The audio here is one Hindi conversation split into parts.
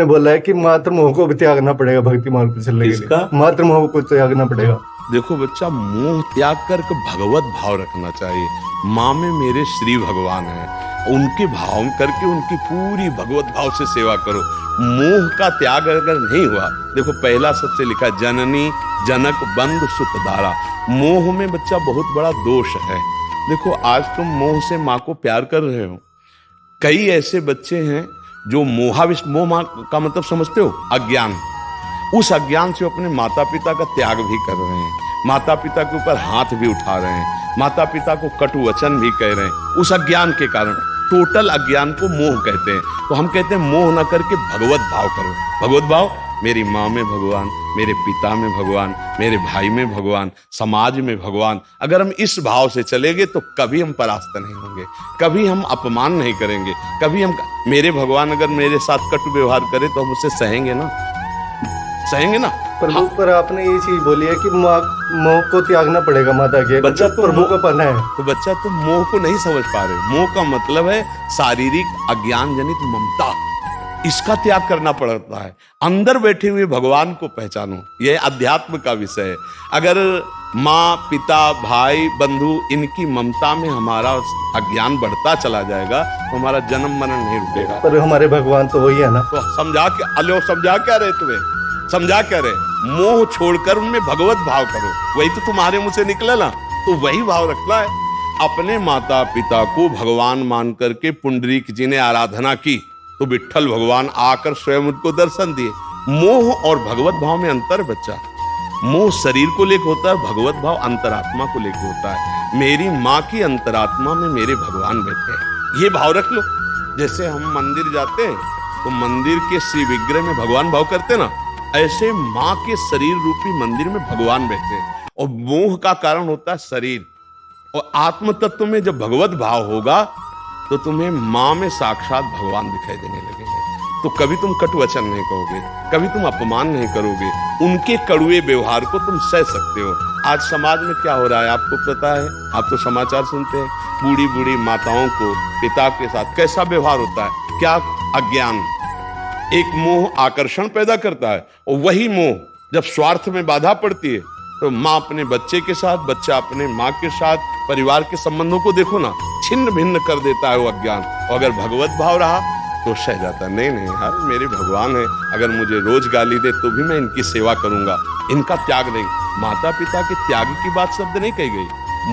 ने बोला है कि मात्र मोह को भी त्यागना पड़ेगा भक्ति मार्ग पर चलने के लिए। किसका? मात्र मोह को त्यागना पड़ेगा। देखो बच्चा, मोह त्याग करके भगवत भाव रखना चाहिए। माँ में मेरे श्री भगवान हैं, उनके भाव करके उनकी पूरी भगवत भाव से सेवा करो। मोह का त्याग अगर नहीं हुआ, देखो पहला सबसे लिखा जननी जनक बंधु सुतधारा। मोह में बच्चा बहुत बड़ा दोष है। देखो आज तुम मोह से माँ को प्यार कर रहे हो, कई ऐसे बच्चे हैं जो मोह का मतलब समझते हो, अज्ञान। उस अज्ञान से अपने माता पिता का त्याग भी कर रहे हैं, माता पिता के ऊपर हाथ भी उठा रहे हैं, माता पिता को कटु वचन भी कह रहे हैं, उस अज्ञान के कारण। टोटल अज्ञान को मोह कहते हैं। तो हम कहते हैं मोह न करके भगवत भाव करो। भगवत भाव, मेरी माँ में भगवान, मेरे पिता में भगवान, मेरे भाई में भगवान, समाज में भगवान। अगर हम इस भाव से चलेंगे तो कभी हम परास्त नहीं होंगे, कभी हम अपमान नहीं करेंगे, कभी हम मेरे भगवान अगर मेरे साथ कटु व्यवहार करे तो हम उसे सहेंगे ना, सहेंगे ना। प्रभु पर आपने ये चीज बोली है कि मोह को त्यागना पड़ेगा माता के। बच्चा तो प्रभु को पाना है। तो बच्चा तुम मोह को नहीं समझ पा रहे। मोह का मतलब है शारीरिक अज्ञान जनित ममता, इसका त्याग करना पड़ता है। अंदर बैठे हुए भगवान को पहचानो, यह अध्यात्म का विषय है। अगर माँ पिता भाई बंधु इनकी ममता में हमारा अज्ञान बढ़ता चला जाएगा तो हमारा जन्म मरण नहीं रुकेगा। पर हमारे भगवान तो वही है ना। तो समझा क्या रहे तुम्हें, समझा क्या रहे? मोह छोड़कर उनमें भगवत भाव करो, वही तो तुम्हारे मुंह से निकले ना, तो वही भाव रखना है। अपने माता पिता को भगवान मान करके पुंडरीक जी ने आराधना की तो विट्ठल भगवान आकर स्वयं उनको दर्शन दिए। मोह और भगवत भाव में अंतर बच्चा। मोह शरीर को लेकर होता है, भगवत भाव अंतरात्मा को लेकर होता है। मेरी माँ की अंतरात्मा में मेरे भगवान बैठे हैं, ये भाव रख लो। जैसे हम मंदिर जाते हैं तो मंदिर के श्री विग्रह में भगवान भाव करते ना, ऐसे माँ के शरीर रूपी मंदिर में भगवान बैठे हैं। और मोह का कारण होता है शरीर। और आत्म तत्व में जब भगवत भाव होगा तो तुम्हें माँ में साक्षात भगवान दिखाई देने लगेंगे। तो कभी तुम कटु वचन नहीं कहोगे, कभी तुम अपमान नहीं करोगे, उनके कड़ुए व्यवहार को तुम सह सकते हो। आज समाज में क्या हो रहा है आपको पता है? आप तो समाचार सुनते हैं, बूढ़ी बूढ़ी माताओं को पिता के साथ कैसा व्यवहार होता है। क्या अज्ञान। एक मोह आकर्षण पैदा करता है और वही मोह जब स्वार्थ में बाधा पड़ती है तो माँ अपने बच्चे के साथ, बच्चा अपने माँ के साथ, परिवार के संबंधों को देखो ना छिन्न भिन्न कर देता है वो अज्ञान। और अगर भगवत भाव रहा तो सह जाता है। नहीं यार, मेरे भगवान है, अगर मुझे रोज गाली दे तो भी मैं इनकी सेवा करूंगा, इनका त्याग नहीं। माता पिता के त्याग की बात शब्द नहीं कही गई,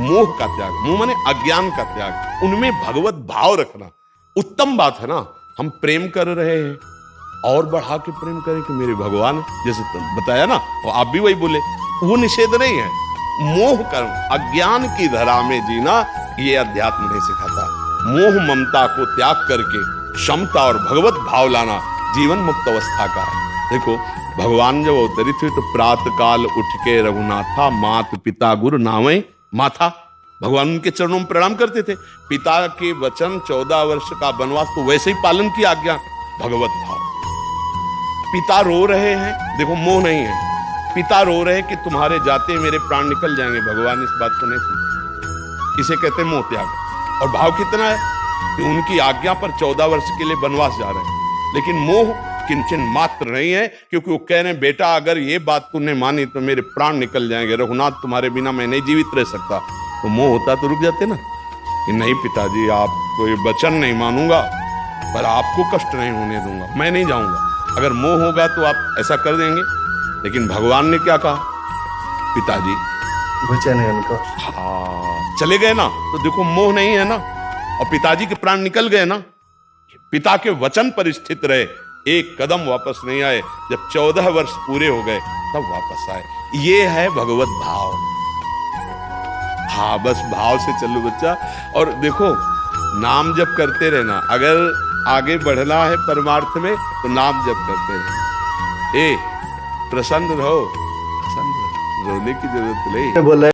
मोह का त्याग, मोह माने अज्ञान का त्याग, उनमें भगवत भाव रखना उत्तम बात है ना। हम प्रेम कर रहे हैं और बढ़ा के प्रेम करें कि मेरे भगवान, जैसे तुम बताया ना, और आप भी वही बोले, वो निषेध नहीं है। मोह कर्म अज्ञान की धरा में जीना ये अध्यात्म नहीं सिखाता। मोह ममता को त्याग करके क्षमता और भगवत भाव लाना जीवन मुक्त अवस्था का है। देखो भगवान जब अवतरित हुए तो प्रातः काल उठ के रघुनाथा मात पिता गुरु नावे माथा, भगवान उनके चरणों में प्रणाम करते थे। पिता के वचन 14 वर्ष का वनवास तो वैसे ही पालन किया, आज्ञा भगवत भाव। पिता रो रहे हैं, देखो मोह नहीं है, पिता रो रहे कि तुम्हारे जाते मेरे प्राण निकल जाएंगे, भगवान इस बात को नहीं सुनते, इसे कहते मोह त्याग। और भाव कितना है कि उनकी आज्ञा पर 14 वर्ष के लिए वनवास जा रहे हैं, लेकिन मोह किंचन मात्र नहीं है, क्योंकि वो कह रहे हैं बेटा अगर ये बात तूने मानी तो मेरे प्राण निकल जाएंगे, रघुनाथ तुम्हारे बिना मैं नहीं जीवित रह सकता। तो मोह होता तो रुक जाते ना कि नहीं पिताजी आपको ये वचन नहीं मानूंगा, पर आपको कष्ट नहीं होने दूंगा, मैं नहीं जाऊंगा। अगर मोह होगा तो आप ऐसा कर देंगे, लेकिन भगवान ने क्या कहा? पिताजी वचन है उनका, हाँ चले गए ना, तो देखो मोह नहीं है ना, और पिताजी के प्राण निकल गए ना। पिता के वचन पर स्थित रहे, एक कदम वापस नहीं आए। जब 14 वर्ष पूरे हो गए तब वापस आए। ये है भगवत भाव। हाँ बस भाव से चलो बच्चा। और देखो नाम जप करते रहना, अगर आगे बढ़ना है परमार्थ में तो नाम जप करते रहना। प्रसन्न रहो, प्रसन्न रहो, रोने की जरूरत नहीं। बोला